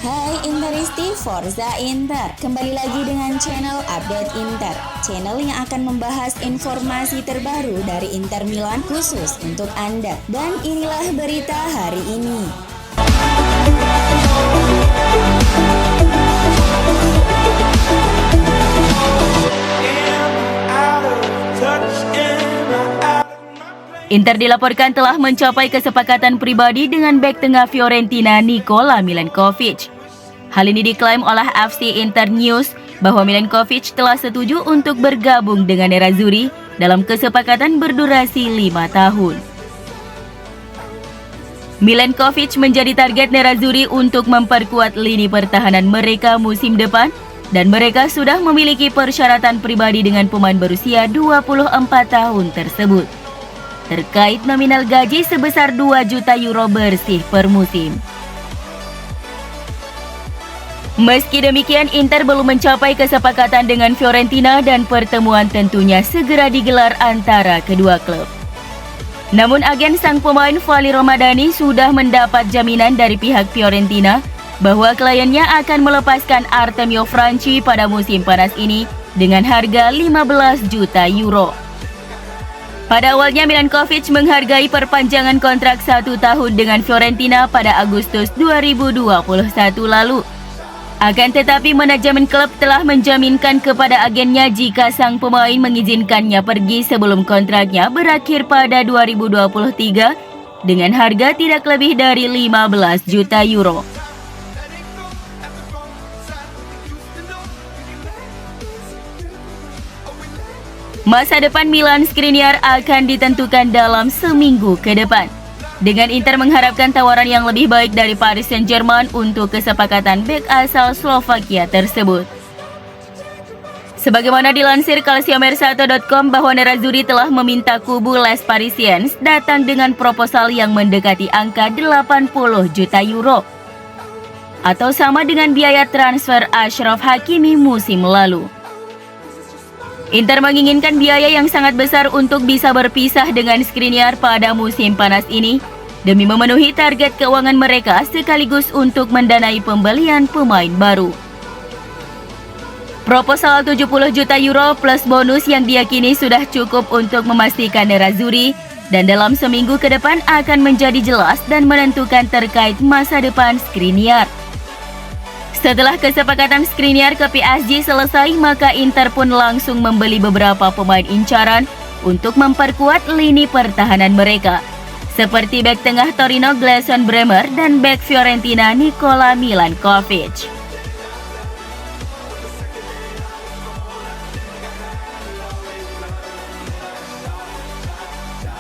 Hai Interisti, Forza Inter. Kembali lagi dengan channel Update Inter, channel yang akan membahas informasi terbaru dari Inter Milan khusus untuk Anda. Dan inilah berita hari ini. Inter dilaporkan telah mencapai kesepakatan pribadi dengan bek tengah Fiorentina Nikola Milenkovic. Hal ini diklaim oleh FC Inter News bahwa Milenkovic telah setuju untuk bergabung dengan Nerazzurri dalam kesepakatan berdurasi 5 tahun. Milenkovic menjadi target Nerazzurri untuk memperkuat lini pertahanan mereka musim depan dan mereka sudah memiliki persyaratan pribadi dengan pemain berusia 24 tahun tersebut terkait nominal gaji sebesar 2 juta euro bersih per musim. Meski demikian, Inter belum mencapai kesepakatan dengan Fiorentina dan pertemuan tentunya segera digelar antara kedua klub. Namun agen sang pemain Vali Romadani sudah mendapat jaminan dari pihak Fiorentina bahwa kliennya akan melepaskan Artemio Franchi pada musim panas ini dengan harga 15 juta euro. Pada awalnya Milenkovic menghargai perpanjangan kontrak 1 tahun dengan Fiorentina pada Agustus 2021 lalu. Akan tetapi manajemen klub telah menjaminkan kepada agennya jika sang pemain mengizinkannya pergi sebelum kontraknya berakhir pada 2023 dengan harga tidak lebih dari 15 juta euro. Masa depan Milan Skriniar akan ditentukan dalam seminggu ke depan. Dengan Inter mengharapkan tawaran yang lebih baik dari Paris Saint-Germain untuk kesepakatan bek asal Slovakia tersebut. Sebagaimana dilansir Calciomercato.com bahwa Nerazzurri telah meminta kubu Les Parisiens datang dengan proposal yang mendekati angka 80 juta euro. Atau sama dengan biaya transfer Achraf Hakimi musim lalu. Inter menginginkan biaya yang sangat besar untuk bisa berpisah dengan Skriniar pada musim panas ini demi memenuhi target keuangan mereka sekaligus untuk mendanai pembelian pemain baru. Proposal 70 juta euro plus bonus yang diyakini sudah cukup untuk memastikan Nerazzurri dan dalam seminggu ke depan akan menjadi jelas dan menentukan terkait masa depan Skriniar. Setelah kesepakatan Skriniar ke PSG selesai, maka Inter pun langsung membeli beberapa pemain incaran untuk memperkuat lini pertahanan mereka, seperti bek tengah Torino Gleison Bremer dan bek Fiorentina Nikola Milenkovic.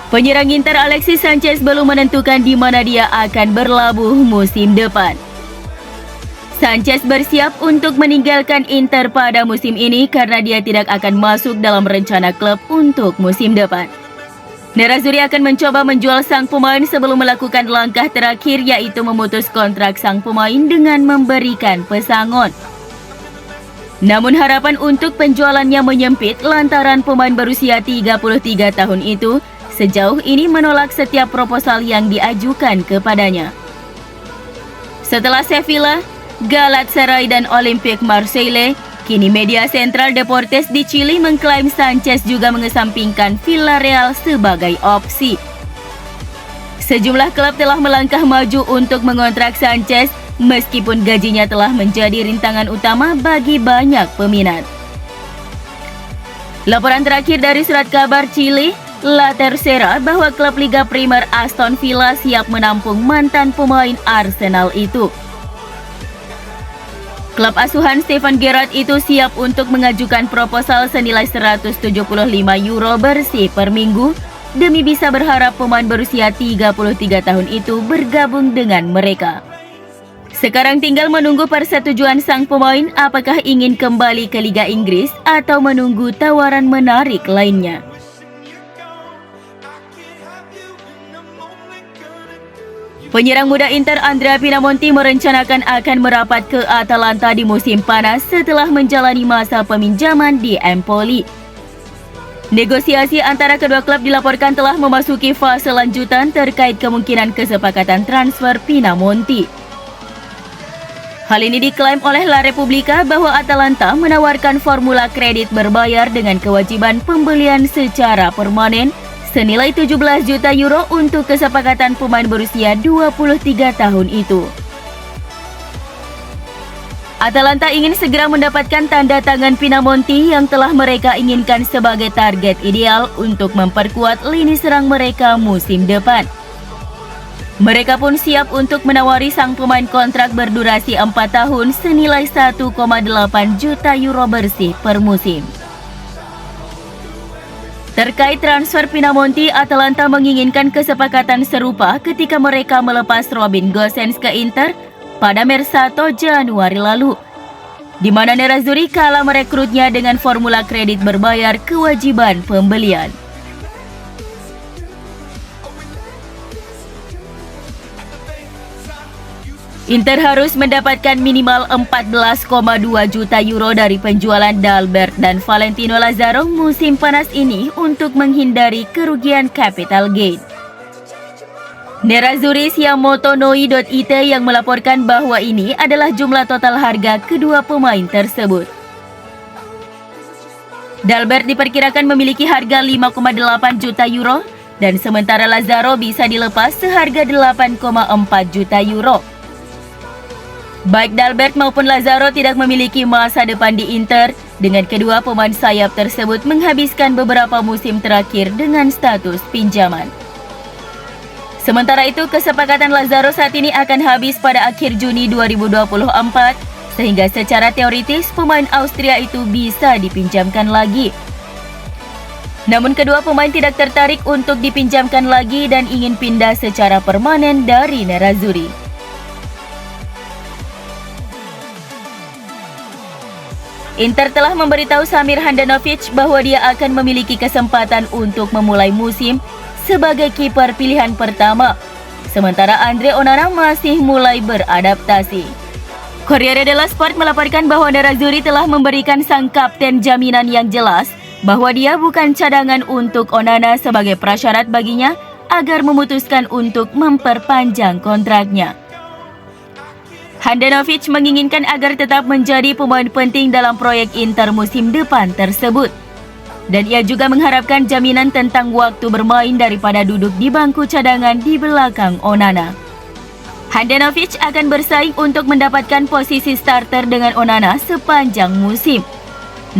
Penyerang Inter Alexis Sanchez belum menentukan di mana dia akan berlabuh musim depan. Sanchez bersiap untuk meninggalkan Inter pada musim ini karena dia tidak akan masuk dalam rencana klub untuk musim depan. Nerazzurri akan mencoba menjual sang pemain sebelum melakukan langkah terakhir yaitu memutus kontrak sang pemain dengan memberikan pesangon. Namun harapan untuk penjualannya menyempit lantaran pemain berusia 33 tahun itu sejauh ini menolak setiap proposal yang diajukan kepadanya. Setelah Sevilla, Galatasaray dan Olympique Marseille, kini media sentral Deportes di Chili mengklaim Sanchez juga mengesampingkan Villarreal sebagai opsi. Sejumlah klub telah melangkah maju untuk mengontrak Sanchez meskipun gajinya telah menjadi rintangan utama bagi banyak peminat. Laporan terakhir dari surat kabar Chili, La Tercera, bahwa klub Liga Primer Aston Villa siap menampung mantan pemain Arsenal itu. Klub asuhan Steven Gerrard itu siap untuk mengajukan proposal senilai 175 euro bersih per minggu demi bisa berharap pemain berusia 33 tahun itu bergabung dengan mereka. Sekarang tinggal menunggu persetujuan sang pemain apakah ingin kembali ke Liga Inggris atau menunggu tawaran menarik lainnya. Penyerang muda Inter Andrea Pinamonti merencanakan akan merapat ke Atalanta di musim panas setelah menjalani masa peminjaman di Empoli. Negosiasi antara kedua klub dilaporkan telah memasuki fase lanjutan terkait kemungkinan kesepakatan transfer Pinamonti. Hal ini diklaim oleh La Repubblica bahwa Atalanta menawarkan formula kredit berbayar dengan kewajiban pembelian secara permanen senilai 17 juta euro untuk kesepakatan pemain berusia 23 tahun itu. Atalanta ingin segera mendapatkan tanda tangan Pinamonti yang telah mereka inginkan sebagai target ideal untuk memperkuat lini serang mereka musim depan. Mereka pun siap untuk menawari sang pemain kontrak berdurasi 4 tahun senilai 1,8 juta euro bersih per musim. Terkait transfer Pinamonti, Atalanta menginginkan kesepakatan serupa ketika mereka melepas Robin Gosens ke Inter pada Maret 1 Januari lalu, di mana Nerazzurri kalah merekrutnya dengan formula kredit berbayar kewajiban pembelian. Inter harus mendapatkan minimal 14,2 juta euro dari penjualan Dalbert dan Valentino Lazaro musim panas ini untuk menghindari kerugian capital gain. Nerazzurri Siamotonoi.it yang melaporkan bahwa ini adalah jumlah total harga kedua pemain tersebut. Dalbert diperkirakan memiliki harga 5,8 juta euro dan sementara Lazaro bisa dilepas seharga 8,4 juta euro. Baik Dalbert maupun Lazaro tidak memiliki masa depan di Inter, dengan kedua pemain sayap tersebut menghabiskan beberapa musim terakhir dengan status pinjaman. Sementara itu, kesepakatan Lazaro saat ini akan habis pada akhir Juni 2024, sehingga secara teoritis pemain Austria itu bisa dipinjamkan lagi. Namun kedua pemain tidak tertarik untuk dipinjamkan lagi dan ingin pindah secara permanen dari Nerazzurri. Inter telah memberitahu Samir Handanovic bahwa dia akan memiliki kesempatan untuk memulai musim sebagai kiper pilihan pertama, sementara Andre Onana masih mulai beradaptasi. Corriere dello Sport melaporkan bahwa Nerazzurri telah memberikan sang kapten jaminan yang jelas bahwa dia bukan cadangan untuk Onana sebagai prasyarat baginya agar memutuskan untuk memperpanjang kontraknya. Handanovic menginginkan agar tetap menjadi pemain penting dalam proyek Inter musim depan tersebut. Dan ia juga mengharapkan jaminan tentang waktu bermain daripada duduk di bangku cadangan di belakang Onana. Handanovic akan bersaing untuk mendapatkan posisi starter dengan Onana sepanjang musim.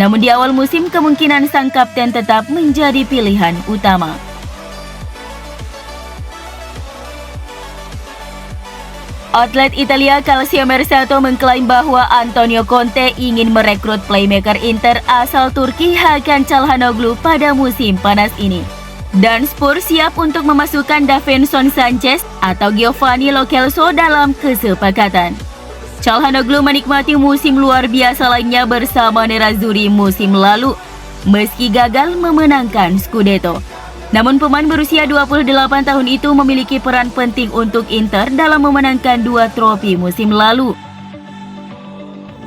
Namun di awal musim kemungkinan sang kapten tetap menjadi pilihan utama. Outlet Italia Calcio Mercato mengklaim bahwa Antonio Conte ingin merekrut playmaker Inter asal Turki Hakan Çalhanoğlu pada musim panas ini. Dan Spurs siap untuk memasukkan Davinson Sanchez atau Giovanni Lo Celso dalam kesepakatan. Çalhanoğlu menikmati musim luar biasa lainnya bersama Nerazzurri musim lalu, meski gagal memenangkan Scudetto. Namun pemain berusia 28 tahun itu memiliki peran penting untuk Inter dalam memenangkan 2 trofi musim lalu.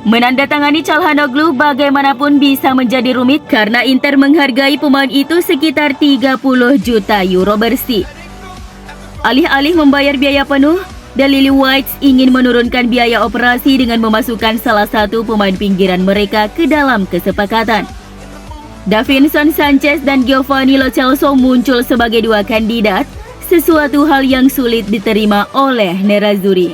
Menandatangani Çalhanoğlu bagaimanapun bisa menjadi rumit karena Inter menghargai pemain itu sekitar 30 juta euro bersih. Alih-alih membayar biaya penuh, The Lily Whites ingin menurunkan biaya operasi dengan memasukkan salah satu pemain pinggiran mereka ke dalam kesepakatan. Davinson Sanchez dan Giovanni Lo Celso muncul sebagai 2 kandidat, sesuatu hal yang sulit diterima oleh Nerazzurri.